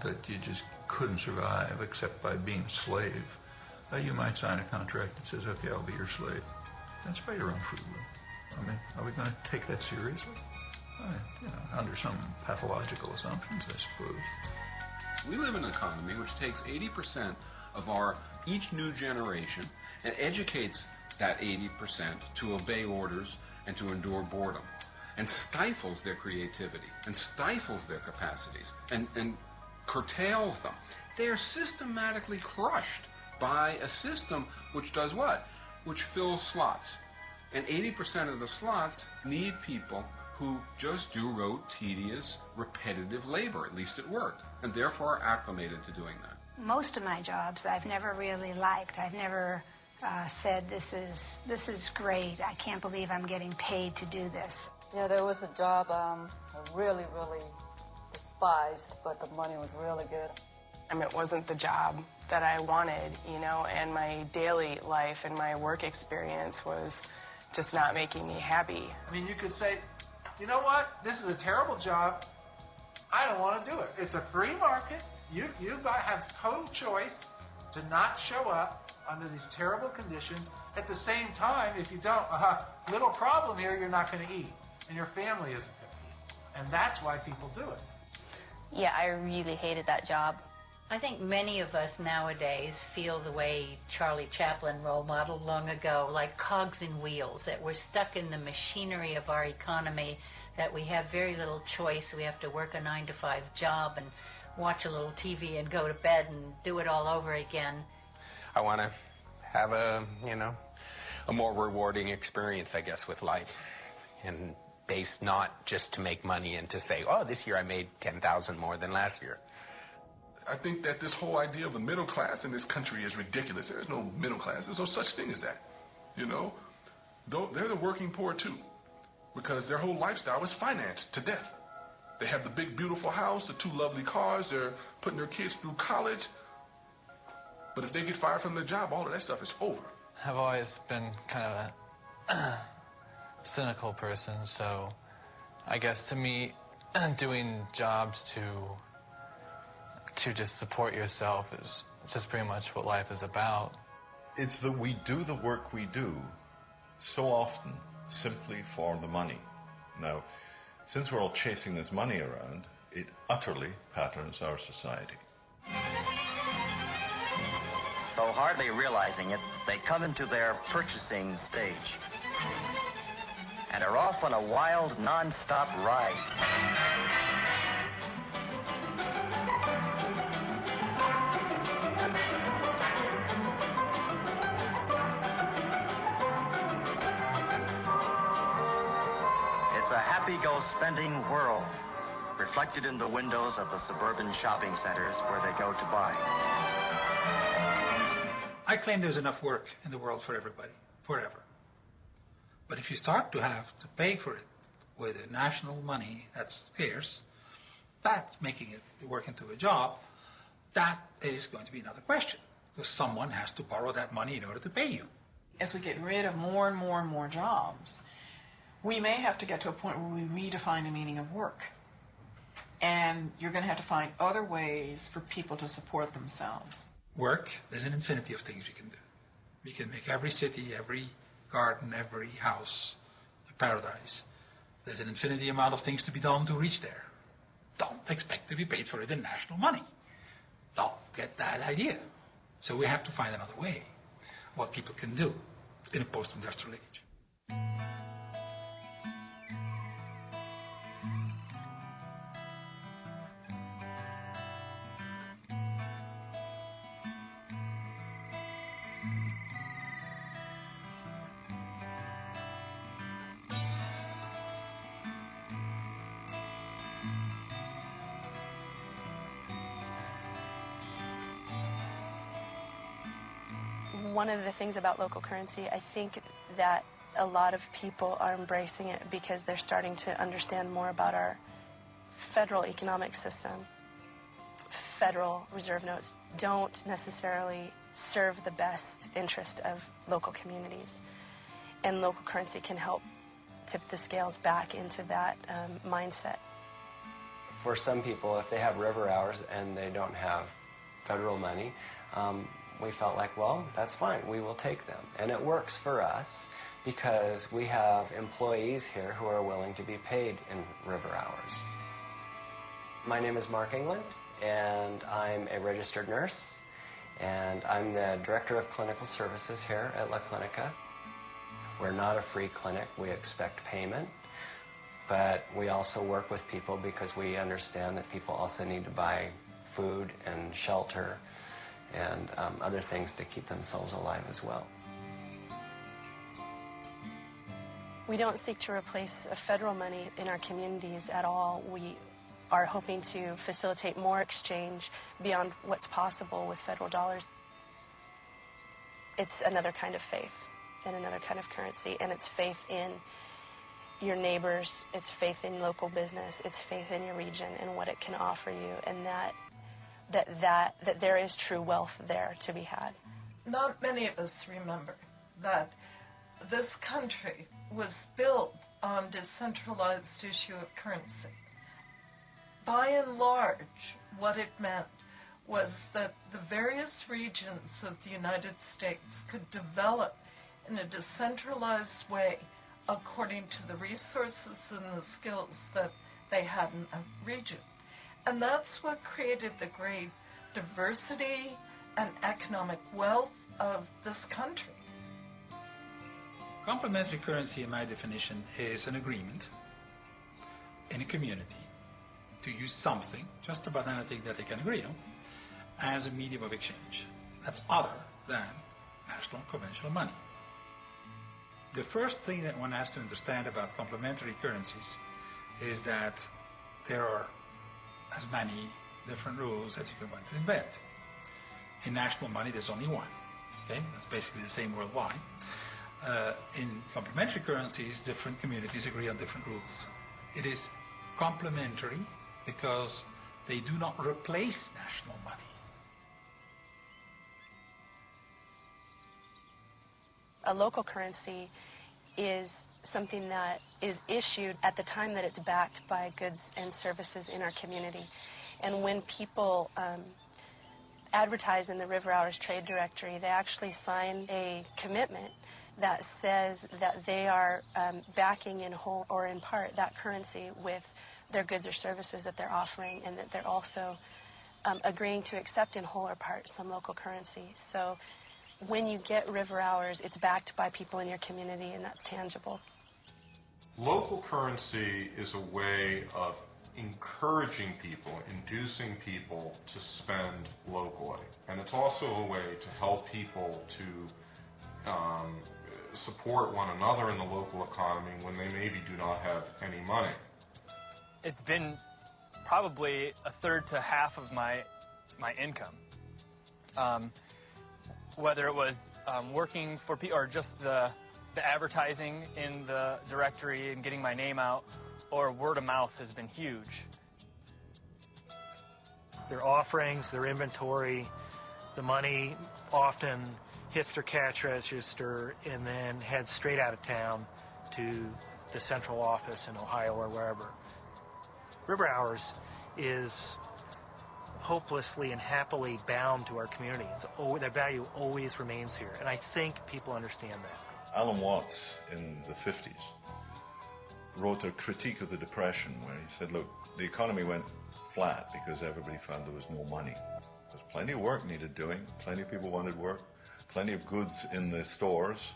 that you just couldn't survive except by being a slave, you might sign a contract that says, okay, I'll be your slave. That's by your own free will. I mean, are we going to take that seriously? Under some pathological assumptions, I suppose. We live in an economy which takes 80% of each new generation and educates that 80% to obey orders and to endure boredom, and stifles their creativity and stifles their capacities and curtails them. They are systematically crushed by a system which does what? Which fills slots. And 80% of the slots need people who just do rote, tedious, repetitive labor, at least at work, and therefore are acclimated to doing that. Most of my jobs I've never really liked. I've never said, this is great. I can't believe I'm getting paid to do this. Yeah, there was a job I really, really despised, but the money was really good. It wasn't the job that I wanted, and my daily life and my work experience was just not making me happy. You could say, you know what? This is a terrible job. I don't want to do it. It's a free market. You have total choice to not show up under these terrible conditions. At the same time, if you don't, little problem here, you're not going to eat, and your family isn't going to eat. And that's why people do it. Yeah, I really hated that job. I think many of us nowadays feel the way Charlie Chaplin role modeled long ago, like cogs in wheels, that we're stuck in the machinery of our economy, that we have very little choice. We have to work a 9-to-5 job and watch a little TV and go to bed and do it all over again. I want to have a more rewarding experience, I guess, with life. And based not just to make money and to say, oh, this year I made $10,000 more than last year. I think that this whole idea of the middle class in this country is ridiculous. There's no middle class. There's no such thing as that. They're the working poor too, because their whole lifestyle is financed to death. They have the big, beautiful house, the 2 lovely cars. They're putting their kids through college. But if they get fired from their job, all of that stuff is over. I've always been kind of a cynical person, so I guess to me, doing jobs to just support yourself is just pretty much what life is about. It's that we do the work we do so often simply for the money. Now, since we're all chasing this money around, it utterly patterns our society. So hardly realizing it, they come into their purchasing stage and are off on a wild, non-stop ride. It's a happy-go-spending world, reflected in the windows of the suburban shopping centers where they go to buy. I claim there's enough work in the world for everybody, forever. But if you start to have to pay for it with a national money that's scarce, that's making it work into a job, that is going to be another question. Because someone has to borrow that money in order to pay you. As we get rid of more and more and more jobs, we may have to get to a point where we redefine the meaning of work. And you're going to have to find other ways for people to support themselves. Work, there's an infinity of things we can do. We can make every city, every garden, every house a paradise. There's an infinity amount of things to be done to reach there. Don't expect to be paid for it in national money. Don't get that idea. So we have to find another way, what people can do in a post-industrial age. One of the things about local currency, I think that a lot of people are embracing it because they're starting to understand more about our federal economic system. Federal reserve notes don't necessarily serve the best interest of local communities, and local currency can help tip the scales back into that mindset. for some people, if they have river hours and they don't have federal money, we felt like, well, that's fine. We will take them. And it works for us because we have employees here who are willing to be paid in river hours. My name is Mark England, and I'm a registered nurse, and I'm the Director of Clinical Services here at La Clinica. We're not a free clinic. We expect payment, but we also work with people because we understand that people also need to buy food and shelter and other things to keep themselves alive as well. We don't seek to replace federal money in our communities at all. We are hoping to facilitate more exchange beyond what's possible with federal dollars. It's another kind of faith and another kind of currency, and it's faith in your neighbors, it's faith in local business, it's faith in your region and what it can offer you, and that there is true wealth there to be had. Not many of us remember that this country was built on decentralized issue of currency. By and large, what it meant was that the various regions of the United States could develop in a decentralized way according to the resources and the skills that they had in a region. And that's what created the great diversity and economic wealth of this country. Complementary currency, in my definition, is an agreement in a community to use something, just about anything that they can agree on, as a medium of exchange. That's other than national conventional money. The first thing that one has to understand about complementary currencies is that there are as many different rules that you can want to invent. In national money, there's only one. Okay, that's basically the same worldwide. In complementary currencies, different communities agree on different rules. It is complementary because they do not replace national money. A local currency is something that is issued at the time that it's backed by goods and services in our community. And when people advertise in the River Hours Trade Directory, they actually sign a commitment that says that they are backing in whole or in part that currency with their goods or services that they're offering, and that they're also agreeing to accept in whole or part some local currency. So when you get River Hours, it's backed by people in your community, and that's tangible. Local currency is a way of encouraging people, inducing people to spend locally. And it's also a way to help people to support one another in the local economy when they maybe do not have any money. It's been probably a third to half of my income. Whether it was working for people or just the advertising in the directory and getting my name out, or word of mouth has been huge. Their offerings, their inventory, the money often hits their cash register and then heads straight out of town to the central office in Ohio or wherever. River Hours is hopelessly and happily bound to our community. That value always remains here, and I think people understand that. Alan Watts in the 50s wrote a critique of the Depression where he said, look, the economy went flat because everybody found there was no money. There's plenty of work needed doing, plenty of people wanted work, plenty of goods in the stores,